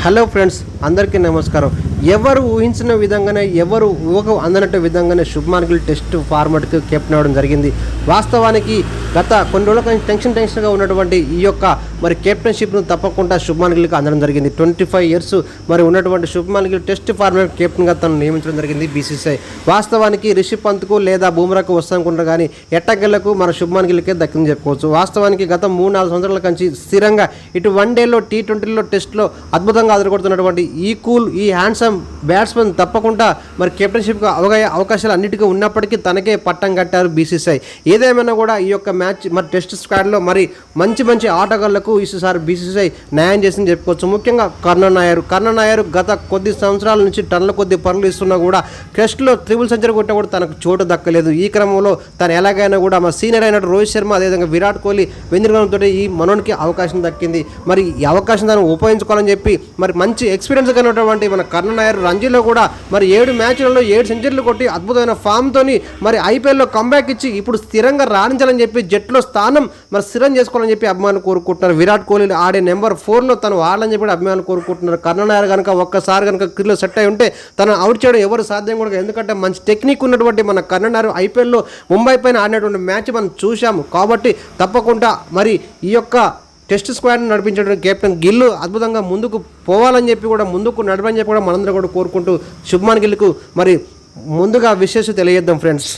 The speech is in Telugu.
హలో ఫ్రెండ్స్, అందరికీ నమస్కారం. ఎవరు ఊహించిన విధంగానే, ఎవరు ఊహకు అందనట్టు విధంగానే శుభ్మాన్ గిల్ టెస్ట్ ఫార్మాట్కి కెప్టెన్ అవ్వడం జరిగింది. వాస్తవానికి గత కొన్ని రోజుల నుంచి టెన్షన్గా ఉన్నటువంటి ఈ యొక్క మరి కెప్టెన్షిప్ను తప్పకుండా శుభ్మాన్ గిల్కి అందడం జరిగింది. 25 years మరి ఉన్నటువంటి శుభ్మాన్ గిల్ టెస్ట్ ఫార్మాట్ కెప్టెన్గా తను నియమించడం జరిగింది బీసీసీఐ. వాస్తవానికి రిషబ్ పంత్కు లేదా బూమ్రాకు వస్తానుకుంటారు, కానీ ఎట్టగళ్లకు మన శుభ్మాన్ గిల్కే దక్కిందని చెప్పుకోవచ్చు. వాస్తవానికి గత 3-4 సంవత్సరాల నుంచి స్థిరంగా ఇటు వన్డేలో, T20లో, టెస్ట్లో అద్భుతంగా ఆదరగొడుతున్నటువంటి ఈ కూల్, ఈ హ్యాండ్సమ్ బ్యాట్స్మెన్ తప్పకుండా మరి కెప్టెన్షిప్కి అవకాశాలు అన్నిటికీ ఉన్నప్పటికీ తనకే పట్టం కట్టారు బీసీసీఐ. ఏదేమైనా కూడా ఈ యొక్క మ్యాచ్ మరి టెస్ట్ స్క్వాడ్లో మరి మంచి ఆటగాళ్లకు ఈసారి బీసీసీఐ న్యాయం చేసిందని చెప్పుకోవచ్చు. ముఖ్యంగా కర్ణ నాయర్ గత కొద్ది సంవత్సరాల నుంచి టన్నుల కొద్ది పనులు ఇస్తున్నా కూడా టెస్ట్లో ట్రిపుల్ సెంచరీ కొట్టినా కూడా తనకు చోటు దక్కలేదు. ఈ క్రమంలో తను ఎలాగైనా కూడా మా సీనియర్ అయినట్టు రోహిత్ శర్మ, అదేవిధంగా విరాట్ కోహ్లీ వెందిరగడంతో ఈ మనోనికి అవకాశం దక్కింది. మరి ఈ అవకాశం దాన్ని ఉపయోగించుకోవాలని చెప్పి మరి మంచి ఎక్స్పీరియన్స్ ఉన్నటువంటి మన కర్ణ నాయర్ రంజీలో కూడా మరి 7 మ్యాచ్లలో 7 సెంచరీలు కొట్టి అద్భుతమైన ఫామ్తోని మరి ఐపీఎల్లో కంబ్యాక్ ఇచ్చి ఇప్పుడు స్థిరంగా రాణించాలని చెప్పి జట్టులో స్థానం మరి స్థిరం చేసుకోవాలని చెప్పి అభిమానులు కోరుకుంటున్నారు. విరాట్ కోహ్లీ ఆడే నెంబర్ 4లో తను ఆడాలని చెప్పి అభిమానులు కోరుకుంటున్నారు. కర్ణ నాయర్ కనుక ఒక్కసారి కనుక క్రికెట్లో సెట్ అయి ఉంటే తను అవుట్ చేయడం ఎవరు సాధ్యం కూడా, ఎందుకంటే మంచి టెక్నిక్ ఉన్నటువంటి మన కర్ణ నాయర్ ఐపీఎల్లో ముంబై పైన ఆడినటువంటి మ్యాచ్ మనం చూసాము. కాబట్టి తప్పకుండా మరి ఈ యొక్క టెస్ట్ స్క్వాడ్ని నడిపించడానికి కెప్టెన్ గిల్ అద్భుతంగా ముందుకు పోవాలని చెప్పి కూడా, ముందుకు నడపని చెప్పి కూడా మనందరం కూడా కోరుకుంటూ శుభ్మాన్ గిల్కు మరి ముందుగా విషెస్ తెలియజేద్దాం ఫ్రెండ్స్.